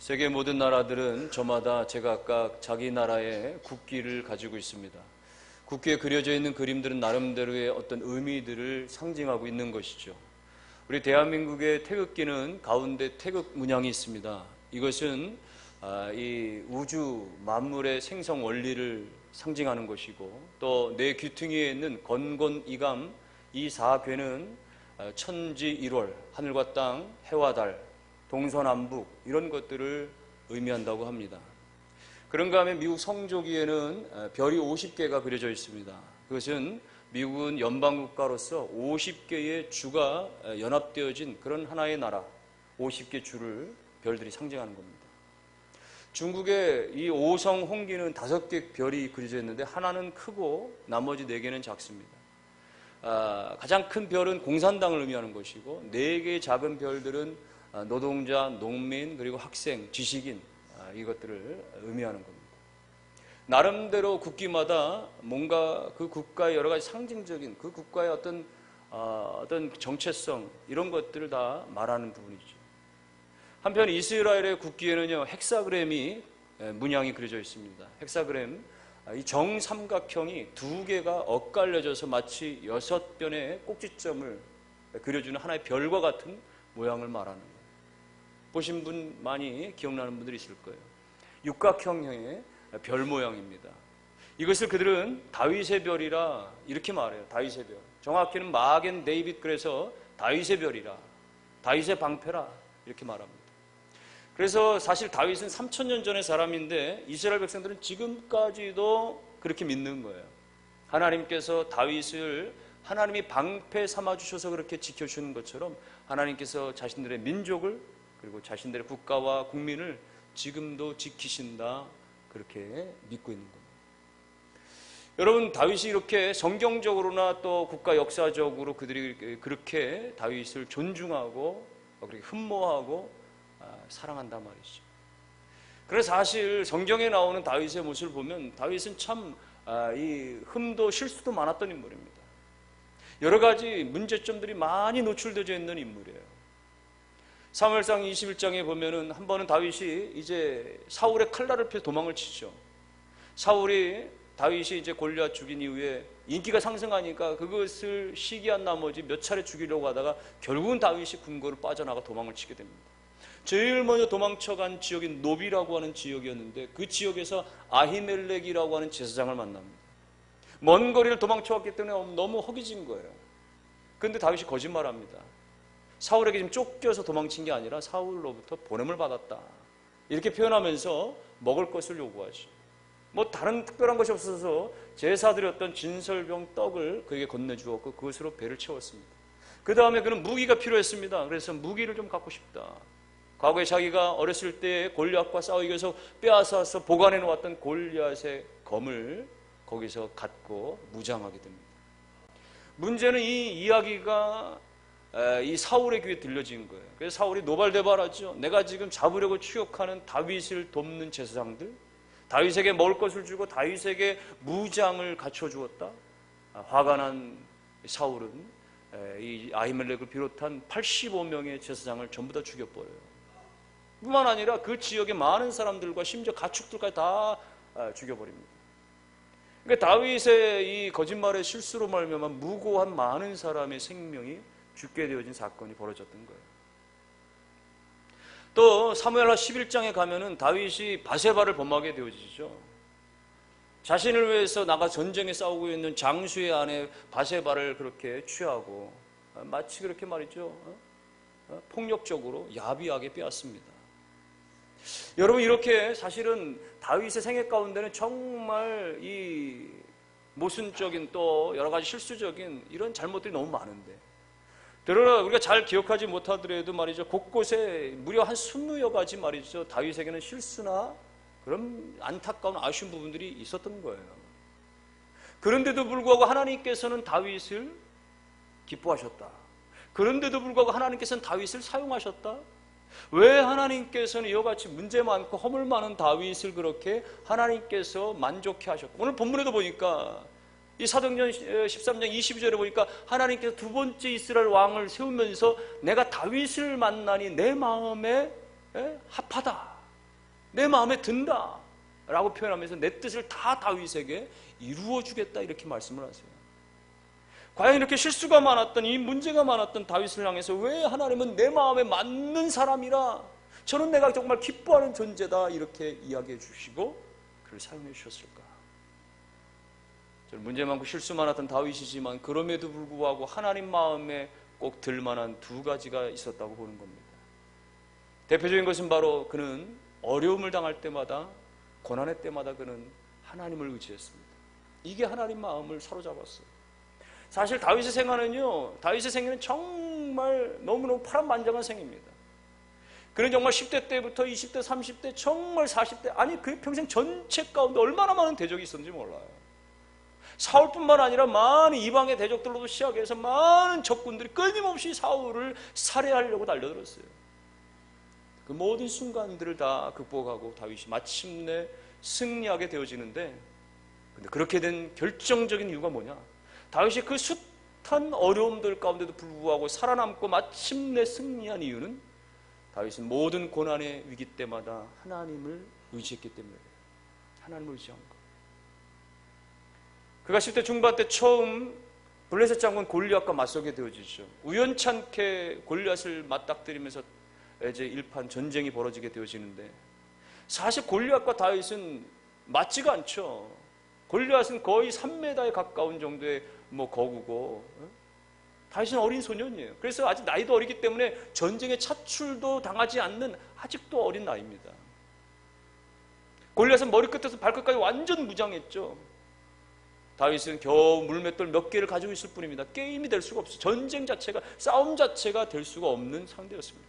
세계 모든 나라들은 저마다 제각각 자기 나라의 국기를 가지고 있습니다. 국기에 그려져 있는 그림들은 나름대로의 어떤 의미들을 상징하고 있는 것이죠. 우리 대한민국의 태극기는 가운데 태극 문양이 있습니다. 이것은 이 우주 만물의 생성 원리를 상징하는 것이고, 또 내 귀퉁이에 있는 건곤이감 이 4괴는 천지 1월, 하늘과 땅, 해와 달, 동서남북 이런 것들을 의미한다고 합니다. 그런가 하면 미국 성조기에는 별이 50개가 그려져 있습니다. 그것은 미국은 연방국가로서 50개의 주가 연합되어진 그런 하나의 나라, 50개 주를 별들이 상징하는 겁니다. 중국의 이 오성 홍기는 5개 별이 그려져 있는데 하나는 크고 나머지 4개는 작습니다. 가장 큰 별은 공산당을 의미하는 것이고 4개의 작은 별들은 노동자, 농민, 그리고 학생, 지식인 이것들을 의미하는 겁니다. 나름대로 국기마다 뭔가 그 국가의 여러 가지 상징적인 그 국가의 어떤 정체성 이런 것들을 다 말하는 부분이죠. 한편 이스라엘의 국기에는요 헥사그램이 문양이 그려져 있습니다. 헥사그램 이 정삼각형이 2개가 엇갈려져서 마치 6변의 꼭지점을 그려주는 하나의 별과 같은 모양을 말하는 거예요. 보신 분 많이 기억나는 분들이 있을 거예요. 육각형의 별 모양입니다. 이것을 그들은 다윗의 별이라 이렇게 말해요. 다윗의 별. 정확히는 마겐 데이빗, 그래서 다윗의 별이라, 다윗의 방패라 이렇게 말합니다. 그래서 사실 다윗은 3000년 전의 사람인데 이스라엘 백성들은 지금까지도 그렇게 믿는 거예요. 하나님께서 다윗을 하나님이 방패 삼아주셔서 그렇게 지켜주는 것처럼 하나님께서 자신들의 민족을 그리고 자신들의 국가와 국민을 지금도 지키신다, 그렇게 믿고 있는 겁니다. 여러분, 다윗이 이렇게 성경적으로나 또 국가 역사적으로 그들이 그렇게 다윗을 존중하고 그렇게 흠모하고 사랑한단 말이죠. 그래서 사실 성경에 나오는 다윗의 모습을 보면 다윗은 참 이 흠도 실수도 많았던 인물입니다. 여러 가지 문제점들이 많이 노출되어 있는 인물이에요. 사무엘상 21장에 보면은 한 번은 다윗이 이제 사울의 칼날을 피해 도망을 치죠. 사울이 다윗이 이제 골리앗 죽인 이후에 인기가 상승하니까 그것을 시기한 나머지 몇 차례 죽이려고 하다가 결국은 다윗이 궁궐을 빠져나가 도망을 치게 됩니다. 제일 먼저 도망쳐간 지역인 노비라고 하는 지역이었는데 그 지역에서 아히멜렉이라고 하는 제사장을 만납니다. 먼 거리를 도망쳐왔기 때문에 너무 허기진 거예요. 그런데 다윗이 거짓말합니다. 사울에게 지금 쫓겨서 도망친 게 아니라 사울로부터 보냄을 받았다, 이렇게 표현하면서 먹을 것을 요구하죠. 뭐 다른 특별한 것이 없어서 제사드렸던 진설병 떡을 그에게 건네주었고 그것으로 배를 채웠습니다. 그 다음에 그는 무기가 필요했습니다. 그래서 무기를 좀 갖고 싶다. 과거에 자기가 어렸을 때 골리앗과 싸우기 위해서 빼앗아서 보관해 놓았던 골리앗의 검을 거기서 갖고 무장하게 됩니다. 문제는 이 이야기가 이 사울의 귀에 들려진 거예요. 그래서 사울이 노발대발하죠. 내가 지금 잡으려고 추격하는 다윗을 돕는 제사장들, 다윗에게 먹을 것을 주고 다윗에게 무장을 갖춰주었다. 화가 난 사울은 이 아히멜렉을 비롯한 85명의 제사장을 전부 다 죽여버려요. 뿐만 아니라 그 지역의 많은 사람들과 심지어 가축들까지 다 죽여버립니다. 그러니까 다윗의 이 거짓말의 실수로 말미암아 무고한 많은 사람의 생명이 죽게 되어진 사건이 벌어졌던 거예요. 또 사무엘하 11장에 가면은 다윗이 바세바를 범하게 되어지죠. 자신을 위해서 나가 전쟁에 싸우고 있는 장수의 아내 바세바를 그렇게 취하고 마치 그렇게 말이죠, 폭력적으로 야비하게 빼앗습니다. 여러분, 이렇게 사실은 다윗의 생애 가운데는 정말 이 모순적인 또 여러 가지 실수적인 이런 잘못들이 너무 많은데, 그러나 우리가 잘 기억하지 못하더라도 말이죠, 곳곳에 무려 한 20여 가지 말이죠, 다윗에게는 실수나 그런 안타까운 아쉬운 부분들이 있었던 거예요. 그런데도 불구하고 하나님께서는 다윗을 기뻐하셨다. 그런데도 불구하고 하나님께서는 다윗을 사용하셨다. 왜 하나님께서는 이와 같이 문제 많고 허물 많은 다윗을 그렇게 하나님께서 만족해 하셨고, 오늘 본문에도 보니까 이 사도행전 13장 22절에 보니까 하나님께서 두 번째 이스라엘 왕을 세우면서 내가 다윗을 만나니 내 마음에 합하다, 내 마음에 든다 라고 표현하면서 내 뜻을 다 다윗에게 이루어 주겠다 이렇게 말씀을 하세요. 과연 이렇게 실수가 많았던, 이 문제가 많았던 다윗을 향해서 왜 하나님은 내 마음에 맞는 사람이라, 저는 내가 정말 기뻐하는 존재다 이렇게 이야기해 주시고 그를 사용해 주셨을까? 저는 문제 많고 실수 많았던 다윗이지만 그럼에도 불구하고 하나님 마음에 꼭 들만한 두 가지가 있었다고 보는 겁니다. 대표적인 것은 바로 그는 어려움을 당할 때마다, 고난의 때마다 그는 하나님을 의지했습니다. 이게 하나님 마음을 사로잡았어요. 사실 다윗의 생애는 정말 너무너무 파란만장한 생입니다. 그는 정말 10대 때부터 20대, 30대, 정말 40대, 아니 그 평생 전체 가운데 얼마나 많은 대적이 있었는지 몰라요. 사울뿐만 아니라 많은 이방의 대적들로도 시작해서 많은 적군들이 끊임없이 사울을 살해하려고 달려들었어요. 그 모든 순간들을 다 극복하고 다윗이 마침내 승리하게 되어지는데, 근데 그렇게 된 결정적인 이유가 뭐냐? 다윗이 그 숱한 어려움들 가운데도 불구하고 살아남고 마침내 승리한 이유는 다윗은 모든 고난의 위기 때마다 하나님을 의지했기 때문에, 하나님을 의지한 것. 그가 10대 중반 때 처음 블레셋 장군 골리앗과 맞서게 되어지죠. 우연찮게 골리앗을 맞닥뜨리면서 이제 일판 전쟁이 벌어지게 되어지는데, 사실 골리앗과 다윗은 맞지가 않죠. 골리앗은 거의 3m에 가까운 정도의 거구고, 다윗은 어린 소년이에요. 그래서 아직 나이도 어리기 때문에 전쟁에 차출도 당하지 않는 아직도 어린 나이입니다. 골리앗은 머리끝에서 발끝까지 완전 무장했죠. 다윗은 겨우 물맷돌 몇 개를 가지고 있을 뿐입니다. 게임이 될 수가 없어요. 전쟁 자체가, 싸움 자체가 될 수가 없는 상대였습니다.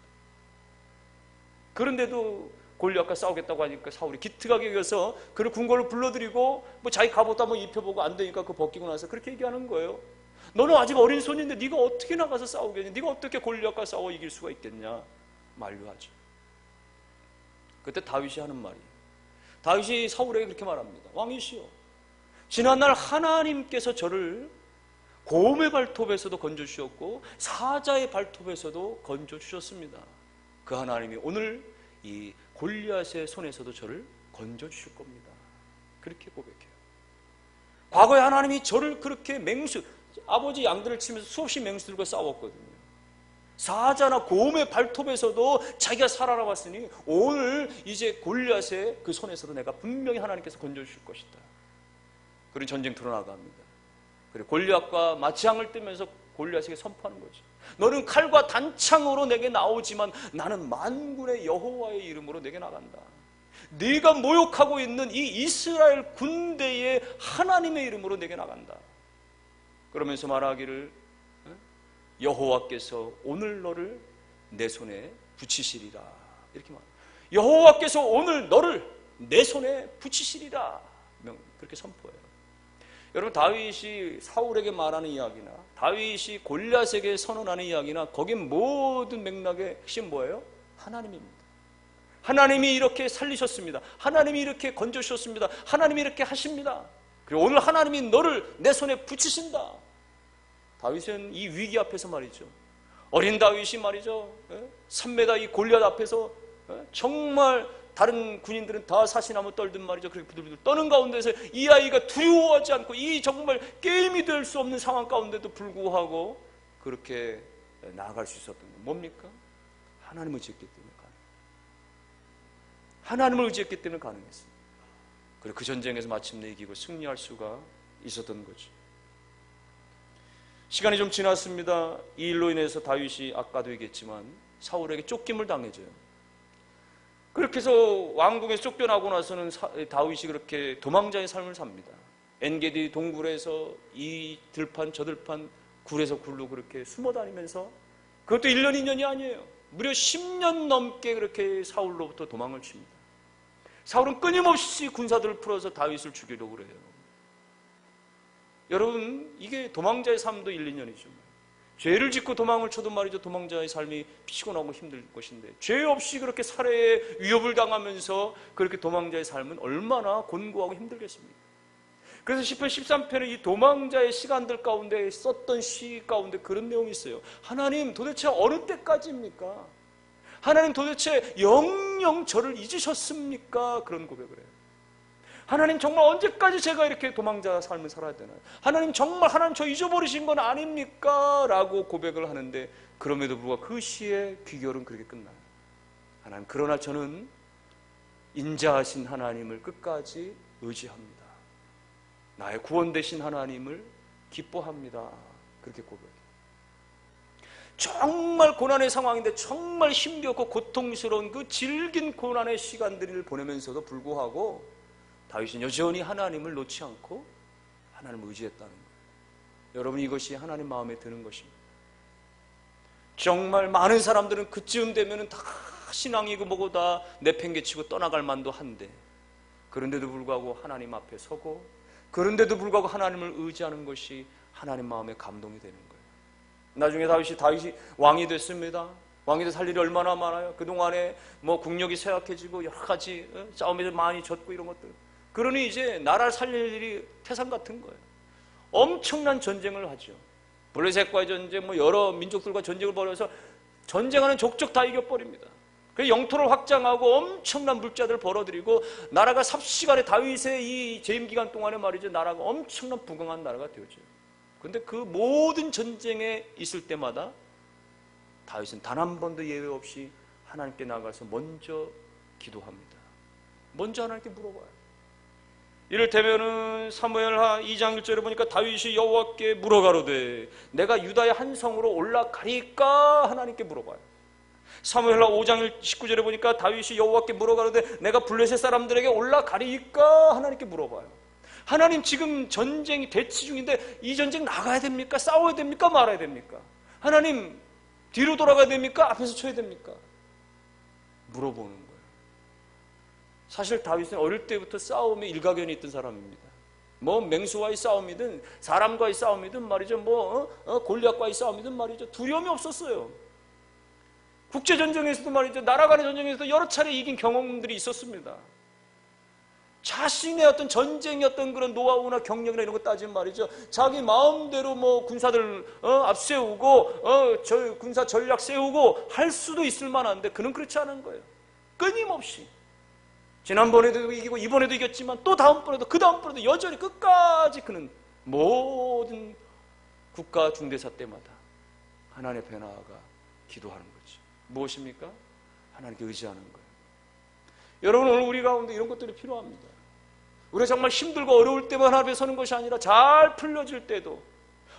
그런데도 골리앗과 싸우겠다고 하니까 사울이 기특하게 여겨서 그를 궁궐을 불러들이고 자기 갑옷도 한번 입혀보고 안 되니까 그거 벗기고 나서 그렇게 얘기하는 거예요. 너는 아직 어린 손인데 네가 어떻게 나가서 싸우겠냐? 네가 어떻게 골리앗과 싸워 이길 수가 있겠냐? 만류하죠. 그때 다윗이 하는 말이, 다윗이 사울에게 그렇게 말합니다. 왕이시여, 지난날 하나님께서 저를 곰의 발톱에서도 건져주셨고 사자의 발톱에서도 건져주셨습니다. 그 하나님이 오늘 이 골리앗의 손에서도 저를 건져주실 겁니다. 그렇게 고백해요. 과거에 하나님이 저를 그렇게 아버지 양들을 치면서 수없이 맹수들과 싸웠거든요. 사자나 곰의 발톱에서도 자기가 살아남았으니 오늘 이제 골리앗의 그 손에서도 내가 분명히 하나님께서 건져주실 것이다. 그런 전쟁터로 나갑니다. 그리고 골리앗과 맞짱을 뜨면서 골리앗에게 선포하는 거죠. 너는 칼과 단창으로 내게 나오지만 나는 만군의 여호와의 이름으로 내게 나간다. 네가 모욕하고 있는 이 이스라엘 군대의 하나님의 이름으로 내게 나간다. 그러면서 말하기를, 여호와께서 오늘 너를 내 손에 붙이시리라. 이렇게 말합니다. 여호와께서 오늘 너를 내 손에 붙이시리라. 그렇게 선포해요. 여러분, 다윗이 사울에게 말하는 이야기나 다윗이 골리앗에게 선언하는 이야기나 거기 모든 맥락의 핵심 뭐예요? 하나님입니다. 하나님이 이렇게 살리셨습니다. 하나님이 이렇게 건져주셨습니다. 하나님이 이렇게 하십니다. 그리고 오늘 하나님이 너를 내 손에 붙이신다. 다윗은 이 위기 앞에서 말이죠, 어린 다윗이 말이죠, 3m 이 골리앗 앞에서 정말 다른 군인들은 다 사시나무 떨든 말이죠, 그렇게 부들부들 떠는 가운데서 이 아이가 두려워하지 않고 이 정말 게임이 될 수 없는 상황 가운데도 불구하고 그렇게 나아갈 수 있었던 건 뭡니까? 하나님을 의지했기 때문에 하나님을 의지했기 때문에 가능했습니다. 그리고 그 전쟁에서 마침내 이기고 승리할 수가 있었던 거죠. 시간이 좀 지났습니다. 이 일로 인해서 다윗이 아까도 얘기했지만 사울에게 쫓김을 당해져요. 그렇게 해서 왕궁에서 쫓겨나고 나서는 다윗이 그렇게 도망자의 삶을 삽니다. 엔게디 동굴에서 이 들판 저 들판 굴에서 굴로 그렇게 숨어 다니면서, 그것도 1년 2년이 아니에요. 무려 10년 넘게 그렇게 사울로부터 도망을 칩니다. 사울은 끊임없이 군사들을 풀어서 다윗을 죽이려고 그래요. 여러분, 이게 도망자의 삶도 1, 2년이죠. 죄를 짓고 도망을 쳐도 말이죠, 도망자의 삶이 피곤하고 힘들 것인데, 죄 없이 그렇게 살해의 위협을 당하면서 그렇게 도망자의 삶은 얼마나 곤고하고 힘들겠습니까? 그래서 시편 13편에 이 도망자의 시간들 가운데 썼던 시 가운데 그런 내용이 있어요. 하나님, 도대체 어느 때까지입니까? 하나님 도대체 영영 저를 잊으셨습니까? 그런 고백을 해요. 하나님 정말 언제까지 제가 이렇게 도망자 삶을 살아야 되나요? 하나님 정말 하나님 저 잊어버리신 건 아닙니까? 라고 고백을 하는데 그럼에도 불구하고 그 시의 귀결은 그렇게 끝나요. 하나님 그러나 저는 인자하신 하나님을 끝까지 의지합니다. 나의 구원 되신 하나님을 기뻐합니다. 그렇게 고백해요. 정말 고난의 상황인데 정말 힘겹고 고통스러운 그 질긴 고난의 시간들을 보내면서도 불구하고 다윗은 여전히 하나님을 놓지 않고 하나님을 의지했다는 거예요. 여러분 이것이 하나님 마음에 드는 것입니다. 정말 많은 사람들은 그쯤 되면 다 신앙이고 뭐고 다 내팽개치고 떠나갈 만도 한데 그런데도 불구하고 하나님 앞에 서고 그런데도 불구하고 하나님을 의지하는 것이 하나님 마음에 감동이 되는 거예요. 나중에 다윗이 왕이 됐습니다. 왕이 돼서 할 일이 얼마나 많아요. 그동안에 뭐 국력이 쇠약해지고 여러 가지 싸움에서 많이 졌고 이런 것들. 그러니 이제 나라를 살릴 일이 태산 같은 거예요. 엄청난 전쟁을 하죠. 블레셋과의 전쟁, 뭐 여러 민족들과 전쟁을 벌여서 전쟁하는 족족 다 이겨버립니다. 그 영토를 확장하고 엄청난 물자들을 벌어들이고 나라가 삽시간에 다윗의 이 재임 기간 동안에 말이죠. 나라가 엄청난 부강한 나라가 되어져요. 그런데 그 모든 전쟁에 있을 때마다 다윗은 단 한 번도 예외 없이 하나님께 나가서 먼저 기도합니다. 먼저 하나님께 물어봐요. 이를테면은 사무엘하 2장 1절에 보니까 다윗이 여호와께 물어가로되 내가 유다의 한 성으로 올라가리까 하나님께 물어봐요. 사무엘하 5장 19절에 보니까 다윗이 여호와께 물어가로되 내가 블레셋 사람들에게 올라가리까 하나님께 물어봐요. 하나님 지금 전쟁이 대치 중인데 이 전쟁 나가야 됩니까? 싸워야 됩니까? 말아야 됩니까? 하나님 뒤로 돌아가야 됩니까? 앞에서 쳐야 됩니까? 물어보는 거예요. 사실 다윗은 어릴 때부터 싸움에 일가견이 있던 사람입니다. 뭐 맹수와의 싸움이든 사람과의 싸움이든 말이죠. 골리앗과의 싸움이든 말이죠. 두려움이 없었어요. 국제전쟁에서도 말이죠. 나라 간의 전쟁에서도 여러 차례 이긴 경험들이 있었습니다. 자신의 어떤 전쟁의 어떤 그런 노하우나 경력이나 이런 거 따지면 말이죠. 자기 마음대로 뭐 군사들 앞세우고 군사 전략 세우고 할 수도 있을 만한데 그는 그렇지 않은 거예요. 끊임없이. 지난번에도 이기고 이번에도 이겼지만 또 다음번에도 그 다음번에도 여전히 끝까지 그는 모든 국가 중대사 때마다 하나님 앞에 나아가 기도하는 거지. 무엇입니까? 하나님께 의지하는 거예요. 여러분 오늘 우리 가운데 이런 것들이 필요합니다. 우리가 정말 힘들고 어려울 때만 하나님 앞에 서는 것이 아니라 잘 풀려질 때도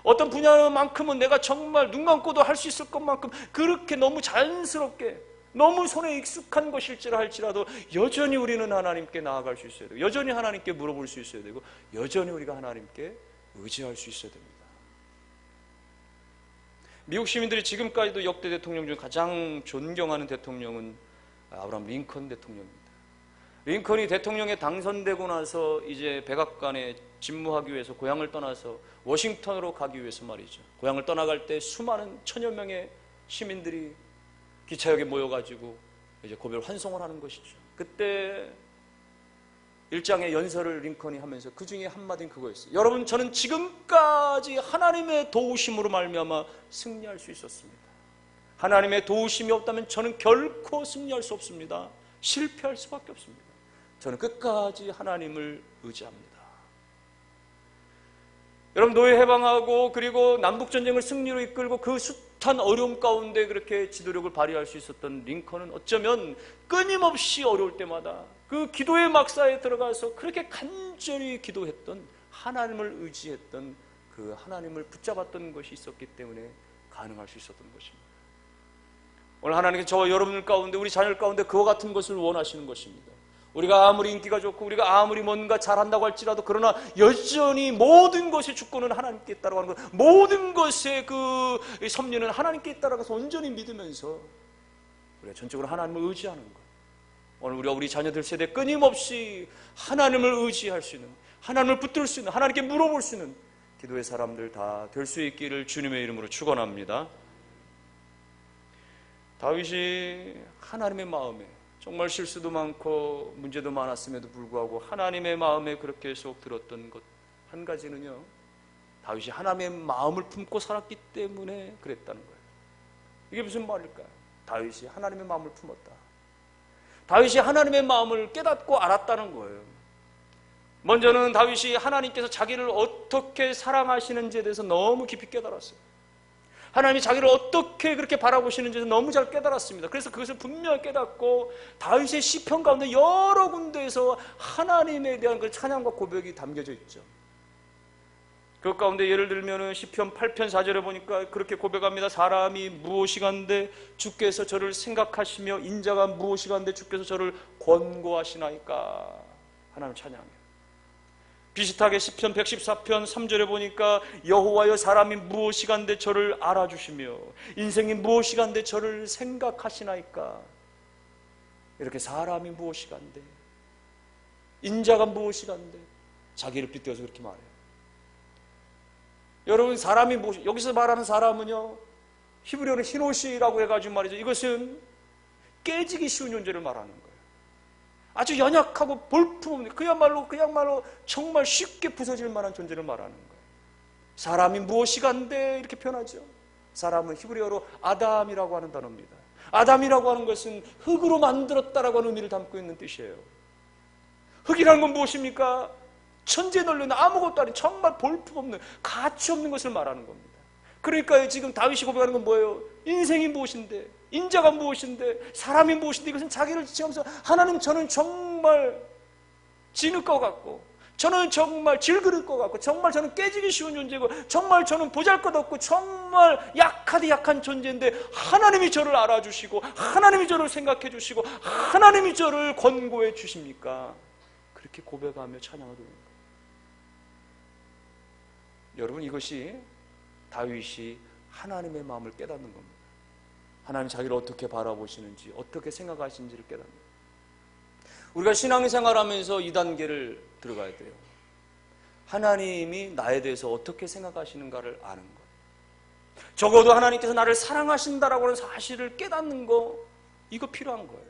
어떤 분야만큼은 내가 정말 눈 감고도 할 수 있을 것만큼 그렇게 너무 자연스럽게 너무 손에 익숙한 것일지라 할지라도 여전히 우리는 하나님께 나아갈 수 있어야 되고 여전히 하나님께 물어볼 수 있어야 되고 여전히 우리가 하나님께 의지할 수 있어야 됩니다. 미국 시민들이 지금까지도 역대 대통령 중 가장 존경하는 대통령은 아브라함 링컨 대통령입니다. 링컨이 대통령에 당선되고 나서 이제 백악관에 집무하기 위해서 고향을 떠나서 워싱턴으로 가기 위해서 말이죠. 고향을 떠나갈 때 수많은 천여 명의 시민들이 기차역에 모여가지고 이제 고별 환송을 하는 것이죠. 그때 일장의 연설을 링컨이 하면서 그 중에 한마디는 그거였어요. 여러분 저는 지금까지 하나님의 도우심으로 말미암아 승리할 수 있었습니다. 하나님의 도우심이 없다면 저는 결코 승리할 수 없습니다. 실패할 수밖에 없습니다. 저는 끝까지 하나님을 의지합니다. 여러분 노예 해방하고 그리고 남북전쟁을 승리로 이끌고 그 숱한 어려움 가운데 그렇게 지도력을 발휘할 수 있었던 링컨은 어쩌면 끊임없이 어려울 때마다 그 기도의 막사에 들어가서 그렇게 간절히 기도했던 하나님을 의지했던 그 하나님을 붙잡았던 것이 있었기 때문에 가능할 수 있었던 것입니다. 오늘 하나님께서 저와 여러분들 가운데 우리 자녀들 가운데 그와 같은 것을 원하시는 것입니다. 우리가 아무리 인기가 좋고 우리가 아무리 뭔가 잘한다고 할지라도 그러나 여전히 모든 것의 주권은 하나님께 있다고 하는 것, 모든 것의 그 섭리는 하나님께 있다고 해서 온전히 믿으면서 우리가 전적으로 하나님을 의지하는 것. 오늘 우리가 우리 자녀들 세대 끊임없이 하나님을 의지할 수 있는, 하나님을 붙들 수 있는, 하나님께 물어볼 수 있는 기도의 사람들 다 될 수 있기를 주님의 이름으로 축원합니다. 다윗이 하나님의 마음에 정말 실수도 많고 문제도 많았음에도 불구하고 하나님의 마음에 그렇게 속 들었던 것 한 가지는요, 다윗이 하나님의 마음을 품고 살았기 때문에 그랬다는 거예요. 이게 무슨 말일까요? 다윗이 하나님의 마음을 품었다. 다윗이 하나님의 마음을 깨닫고 알았다는 거예요. 먼저는 다윗이 하나님께서 자기를 어떻게 사랑하시는지에 대해서 너무 깊이 깨달았어요. 하나님이 자기를 어떻게 그렇게 바라보시는지에 너무 잘 깨달았습니다. 그래서 그것을 분명히 깨닫고 다윗의 시편 가운데 여러 군데에서 하나님에 대한 그 찬양과 고백이 담겨져 있죠. 그 가운데 예를 들면 시편 8편 4절에 보니까 그렇게 고백합니다. 사람이 무엇이간데 주께서 저를 생각하시며 인자가 무엇이간데 주께서 저를 권고하시나이까. 하나님 찬양해요. 비슷하게 시편 114편 3절에 보니까 여호와여 사람이 무엇이간데 저를 알아주시며 인생이 무엇이간데 저를 생각하시나이까. 이렇게 사람이 무엇이간데 인자가 무엇이간데 자기를 빗대어서 그렇게 말해요. 여러분, 사람이 무엇이, 여기서 말하는 사람은요, 히브리어는 히노시라고 해가지고 말이죠. 이것은 깨지기 쉬운 존재를 말하는 거예요. 아주 연약하고 볼품없는, 그야말로 정말 쉽게 부서질 만한 존재를 말하는 거예요. 사람이 무엇이간데 이렇게 표현하죠. 사람은 히브리어로 아담이라고 하는 단어입니다. 아담이라고 하는 것은 흙으로 만들었다라고 하는 의미를 담고 있는 뜻이에요. 흙이라는 건 무엇입니까? 천지에 널려있는 아무것도 아닌 정말 볼품없는 가치 없는 것을 말하는 겁니다. 그러니까 지금 다윗이 고백하는 건 뭐예요? 인생이 무엇인데, 인자가 무엇인데, 사람이 무엇인데, 이것은 자기를 지치면서 하나님, 저는 정말 진흙 것 같고, 저는 정말 질그릇 것 같고, 정말 저는 깨지기 쉬운 존재고, 정말 저는 보잘것없고, 정말 약하디 약한 존재인데 하나님이 저를 알아주시고, 하나님이 저를 생각해 주시고, 하나님이 저를 권고해 주십니까? 그렇게 고백하며 찬양을 드립니다. 여러분, 이것이 다윗이 하나님의 마음을 깨닫는 겁니다. 하나님 자기를 어떻게 바라보시는지, 어떻게 생각하시는지를 깨닫는 겁니다. 우리가 신앙생활하면서 이 단계를 들어가야 돼요. 하나님이 나에 대해서 어떻게 생각하시는가를 아는 것. 적어도 하나님께서 나를 사랑하신다라고 하는 사실을 깨닫는 거, 이거 필요한 거예요.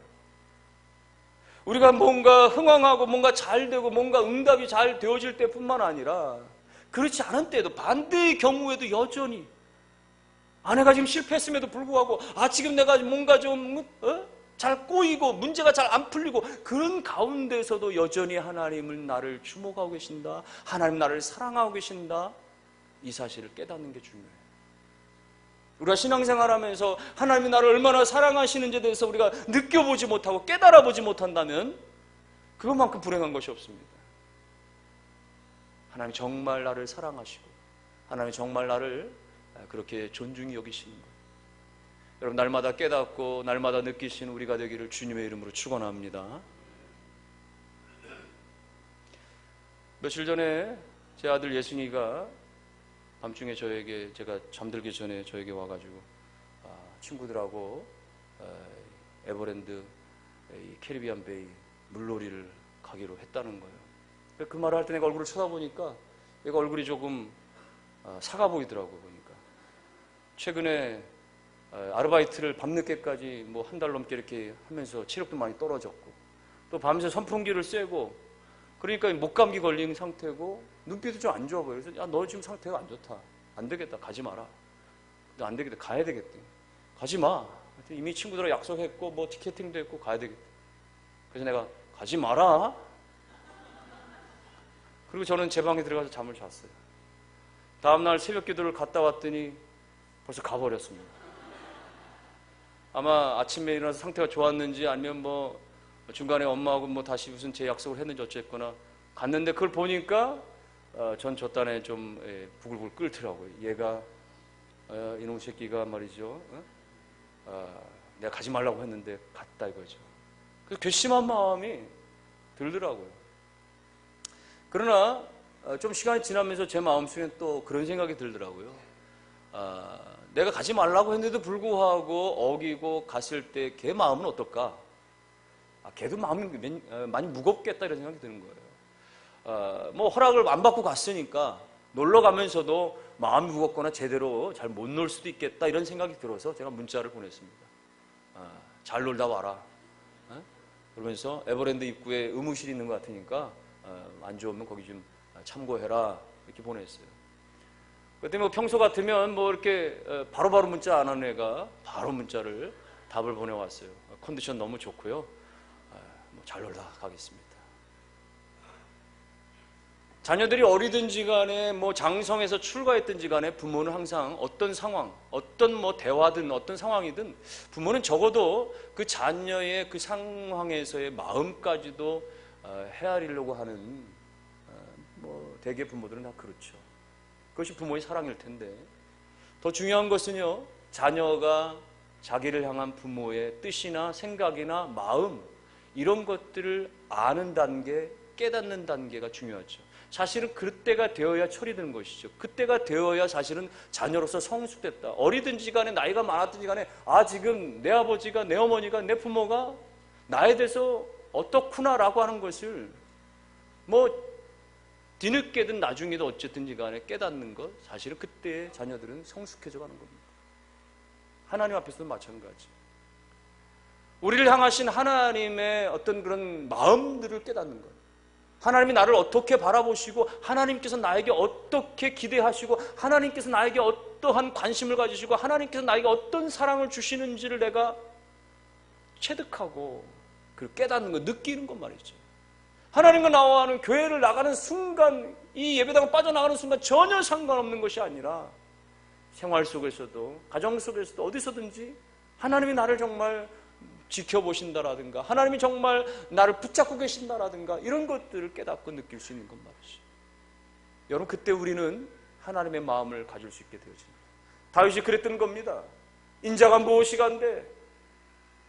우리가 뭔가 흥황하고 뭔가 잘 되고 뭔가 응답이 잘 되어질 때뿐만 아니라 그렇지 않은 때도, 반대의 경우에도 여전히 아내가 지금 실패했음에도 불구하고 지금 내가 뭔가 좀 잘 꼬이고 문제가 잘 안 풀리고 그런 가운데서도 여전히 하나님은 나를 주목하고 계신다, 하나님 나를 사랑하고 계신다, 이 사실을 깨닫는 게 중요해요. 우리가 신앙생활하면서 하나님이 나를 얼마나 사랑하시는지에 대해서 우리가 느껴보지 못하고 깨달아보지 못한다면 그것만큼 불행한 것이 없습니다. 하나님 정말 나를 사랑하시고 하나님 정말 나를 그렇게 존중히 여기시는 거예요. 여러분, 날마다 깨닫고 날마다 느끼시는 우리가 되기를 주님의 이름으로 축원합니다. 며칠 전에 제 아들 예승이가 밤중에 제가 잠들기 전에 저에게 와가지고 친구들하고 에버랜드 캐리비안 베이 물놀이를 가기로 했다는 거예요. 그 말을 할 때 내가 얼굴을 쳐다보니까 얘가 얼굴이 조금 사가 보이더라고. 보니까 최근에 아르바이트를 밤늦게까지 뭐 한 달 넘게 이렇게 하면서 체력도 많이 떨어졌고 또 밤새 선풍기를 쐬고 그러니까 목감기 걸린 상태고 눈빛도 좀 안 좋아 보여요. 그래서 야, 너 지금 상태가 안 좋다. 안 되겠다. 가지 마라. 안 되겠다. 가야 되겠다. 가지 마. 이미 친구들하고 약속했고 뭐 티켓팅도 했고 가야 되겠다. 그래서 내가 가지 마라. 그리고 저는 제 방에 들어가서 잠을 잤어요. 다음날 새벽 기도를 갔다 왔더니 벌써 가버렸습니다. 아마 아침에 일어나서 상태가 좋았는지 아니면 뭐 중간에 엄마하고 뭐 다시 무슨 제 약속을 했는지 어쨌거나 갔는데 그걸 보니까 전 저 딴에 좀 부글부글 끓더라고요. 얘가 이놈 새끼가 말이죠. 내가 가지 말라고 했는데 갔다 이거죠. 그래서 괘씸한 마음이 들더라고요. 그러나 좀 시간이 지나면서 제 마음속에 또 그런 생각이 들더라고요. 내가 가지 말라고 했는데도 불구하고 어기고 갔을 때 걔 마음은 어떨까? 걔도 마음이 많이 무겁겠다 이런 생각이 드는 거예요. 뭐 허락을 안 받고 갔으니까 놀러 가면서도 마음이 무겁거나 제대로 잘 못 놀 수도 있겠다 이런 생각이 들어서 제가 문자를 보냈습니다. 잘 놀다 와라. 그러면서 에버랜드 입구에 의무실이 있는 것 같으니까 안 좋으면 거기 좀 참고해라 이렇게 보냈어요. 그때 뭐 평소 같으면 뭐 이렇게 바로바로 문자 안 하는 애가 바로 문자를 답을 보내왔어요. 컨디션 너무 좋고요. 잘 놀다 가겠습니다. 자녀들이 어리든지 간에 장성해서 출가했든지 간에 부모는 항상 어떤 상황, 어떤 대화든 어떤 상황이든 부모는 적어도 그 자녀의 그 상황에서의 마음까지도 헤아리려고 하는 대개 부모들은 다 그렇죠. 그것이 부모의 사랑일 텐데 더 중요한 것은요, 자녀가 자기를 향한 부모의 뜻이나 생각이나 마음 이런 것들을 아는 단계, 깨닫는 단계가 중요하죠. 사실은 그때가 되어야 처리되는 것이죠. 그때가 되어야 사실은 자녀로서 성숙됐다. 어리든지 간에 나이가 많았든지 간에 지금 내 아버지가, 내 어머니가, 내 부모가 나에 대해서 어떻구나라고 하는 것을 뒤늦게든 나중에도 어쨌든지 간에 깨닫는 것, 사실은 그때 자녀들은 성숙해져 가는 겁니다. 하나님 앞에서도 마찬가지. 우리를 향하신 하나님의 어떤 그런 마음들을 깨닫는 것, 하나님이 나를 어떻게 바라보시고 하나님께서 나에게 어떻게 기대하시고 하나님께서 나에게 어떠한 관심을 가지시고 하나님께서 나에게 어떤 사랑을 주시는지를 내가 체득하고 그걸 깨닫는 것, 느끼는 것 말이죠. 하나님과 나와는 교회를 나가는 순간, 이 예배당을 빠져나가는 순간 전혀 상관없는 것이 아니라 생활 속에서도, 가정 속에서도, 어디서든지 하나님이 나를 정말 지켜보신다라든가 하나님이 정말 나를 붙잡고 계신다라든가 이런 것들을 깨닫고 느낄 수 있는 것 말이죠. 여러분, 그때 우리는 하나님의 마음을 가질 수 있게 되어집니다. 다윗이 그랬던 겁니다. 인자가 무엇이간데,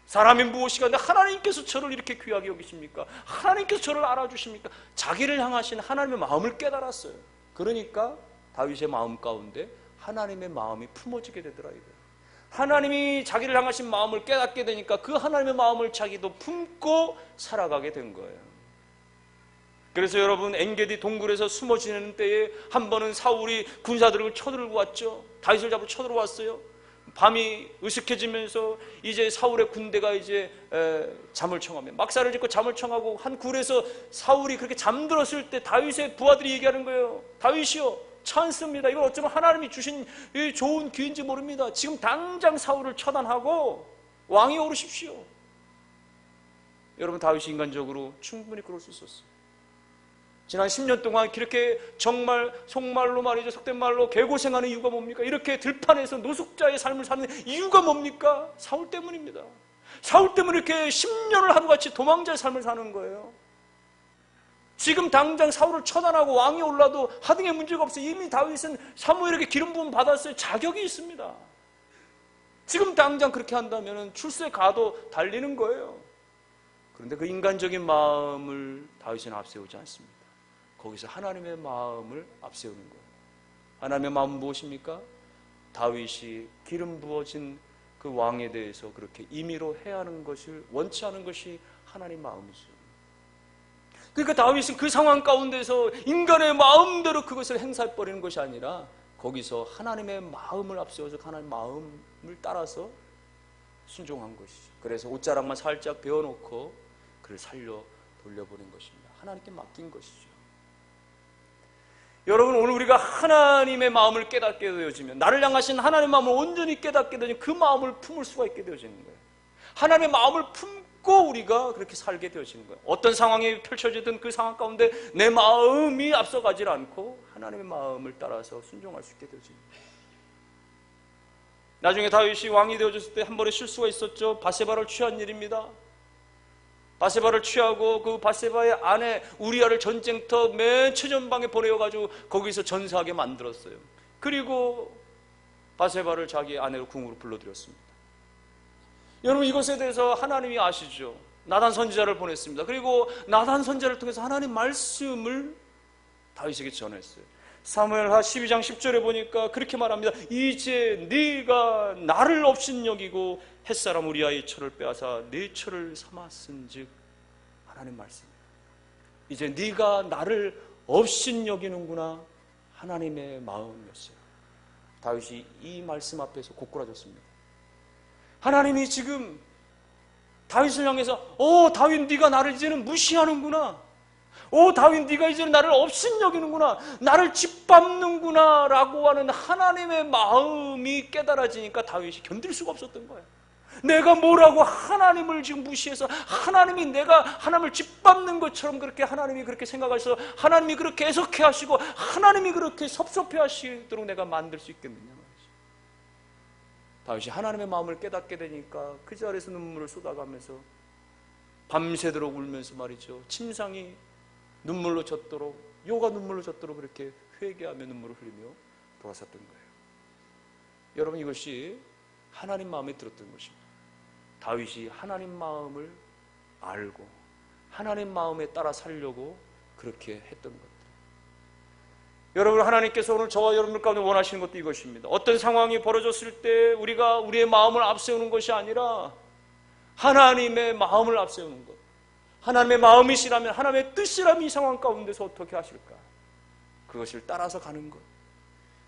사람이 무엇이간데 하나님께서 저를 이렇게 귀하게 여기십니까? 하나님께서 저를 알아주십니까? 자기를 향하신 하나님의 마음을 깨달았어요. 그러니까 다윗의 마음 가운데 하나님의 마음이 품어지게 되더라 이거예요. 하나님이 자기를 향하신 마음을 깨닫게 되니까 그 하나님의 마음을 자기도 품고 살아가게 된 거예요. 그래서 여러분, 엔게디 동굴에서 숨어 지내는 때에 한 번은 사울이 군사들을 쳐들고 왔죠. 다윗을 잡고 쳐들어왔어요. 밤이 으슥해지면서 이제 사울의 군대가 이제 잠을 청하며 막사를 짓고 잠을 청하고 한 굴에서 사울이 그렇게 잠들었을 때 다윗의 부하들이 얘기하는 거예요. 다윗이요, 찬스입니다. 이건 어쩌면 하나님이 주신 좋은 기회인지 모릅니다. 지금 당장 사울을 처단하고 왕이 오르십시오. 여러분, 다윗이 인간적으로 충분히 그럴 수 있었어요. 지난 10년 동안 그렇게 정말 속말로 말이죠, 속된 말로 개고생하는 이유가 뭡니까? 이렇게 들판에서 노숙자의 삶을 사는 이유가 뭡니까? 사울 때문입니다. 사울 때문에 이렇게 10년을 하루같이 도망자의 삶을 사는 거예요. 지금 당장 사울을 처단하고 왕이 올라도 하등의 문제가 없어요. 이미 다윗은 사무엘에게 기름 부음 받았어요. 자격이 있습니다. 지금 당장 그렇게 한다면 출세 가도 달리는 거예요. 그런데 그 인간적인 마음을 다윗은 앞세우지 않습니다. 거기서 하나님의 마음을 앞세우는 거예요. 하나님의 마음은 무엇입니까? 다윗이 기름 부어진 그 왕에 대해서 그렇게 임의로 해야 하는 것을 원치 않은 것이 하나님 마음이죠. 그러니까 다윗은 그 상황 가운데서 인간의 마음대로 그것을 행사해버리는 것이 아니라 거기서 하나님의 마음을 앞세워서 하나님의 마음을 따라서 순종한 것이죠. 그래서 옷자락만 살짝 베어놓고 그를 살려 돌려보낸 것입니다. 하나님께 맡긴 것이죠. 여러분, 오늘 우리가 하나님의 마음을 깨닫게 되어지면, 나를 향하신 하나님의 마음을 온전히 깨닫게 되어지면 그 마음을 품을 수가 있게 되어지는 거예요. 하나님의 마음을 품고 우리가 그렇게 살게 되어지는 거예요. 어떤 상황이 펼쳐지든 그 상황 가운데 내 마음이 앞서가지 않고 하나님의 마음을 따라서 순종할 수 있게 되어지는 거예요. 나중에 다윗이 왕이 되어졌을 때 한 번의 실수가 있었죠. 바세바를 취한 일입니다. 바세바를 취하고 그 바세바의 아내 우리아를 전쟁터 맨 최전방에 보내어가지고 거기서 전사하게 만들었어요. 그리고 바세바를 자기 아내로 궁으로 불러들였습니다. 여러분, 이것에 대해서 하나님이 아시죠? 나단 선지자를 보냈습니다. 그리고 나단 선지자를 통해서 하나님 말씀을 다윗에게 전했어요. 사무엘하 12장 10절에 보니까 그렇게 말합니다. 이제 네가 나를 업신여기고 햇사람 우리아의 철을 빼앗아 네 철을 삼았은즉, 하나님 말씀입니다. 이제 네가 나를 업신여기는구나, 하나님의 마음이었어요. 다윗이 이 말씀 앞에서 고꾸라졌습니다. 하나님이 지금 다윗을 향해서 다윗, 네가 나를 이제는 무시하는구나, 다윗, 네가 이제는 나를 업신여기는구나, 나를 짓밟는구나 라고 하는 하나님의 마음이 깨달아지니까 다윗이 견딜 수가 없었던 거예요. 내가 뭐라고 하나님을 지금 무시해서 하나님이 내가 하나님을 짓밟는 것처럼 그렇게 하나님이 그렇게 생각하셔서 하나님이 그렇게 애석해 하시고 하나님이 그렇게 섭섭해 하시도록 내가 만들 수 있겠느냐 말이죠. 다윗이 하나님의 마음을 깨닫게 되니까 그 자리에서 눈물을 쏟아가면서 밤새도록 울면서 말이죠. 침상이 눈물로 젖도록, 요가 눈물로 젖도록 그렇게 회개하며 눈물을 흘리며 돌아섰던 거예요. 여러분, 이것이 하나님 마음에 들었던 것입니다. 다윗이 하나님 마음을 알고 하나님 마음에 따라 살려고 그렇게 했던 것들. 여러분, 하나님께서 오늘 저와 여러분들 가운데 원하시는 것도 이것입니다. 어떤 상황이 벌어졌을 때 우리가 우리의 마음을 앞세우는 것이 아니라 하나님의 마음을 앞세우는 것. 하나님의 마음이시라면, 하나님의 뜻이라면 이 상황 가운데서 어떻게 하실까? 그것을 따라서 가는 것.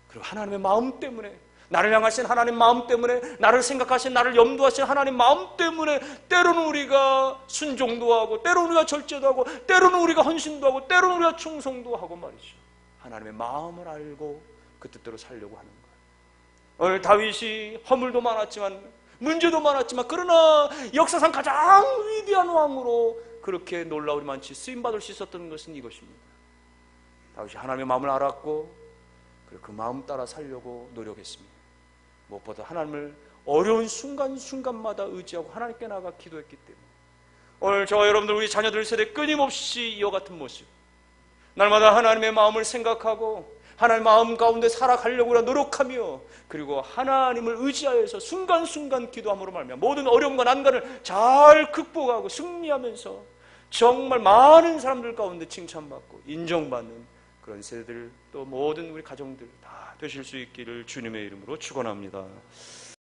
그리고 하나님의 마음 때문에, 나를 향하신 하나님 마음 때문에, 나를 생각하신, 나를 염두하신 하나님 마음 때문에 때로는 우리가 순종도 하고, 때로는 우리가 절제도 하고, 때로는 우리가 헌신도 하고, 때로는 우리가 충성도 하고 말이죠. 하나님의 마음을 알고 그 뜻대로 살려고 하는 거예요. 오늘 다윗이 허물도 많았지만, 문제도 많았지만, 그러나 역사상 가장 위대한 왕으로 그렇게 놀라우리 많지 쓰임받을 수 있었던 것은 이것입니다. 다윗이 하나님의 마음을 알았고 그리고 그 마음 따라 살려고 노력했습니다. 무엇보다 하나님을 어려운 순간순간마다 의지하고 하나님께 나아가 기도했기 때문에 오늘 저와 여러분들, 우리 자녀들 세대 끊임없이 이와 같은 모습, 날마다 하나님의 마음을 생각하고 하나님의 마음 가운데 살아가려고 노력하며 그리고 하나님을 의지하여서 순간순간 기도함으로 말미암아 모든 어려움과 난관을 잘 극복하고 승리하면서 정말 많은 사람들 가운데 칭찬받고 인정받는 그런 세대들, 또 모든 우리 가정들 다 되실 수 있기를 주님의 이름으로 축원합니다.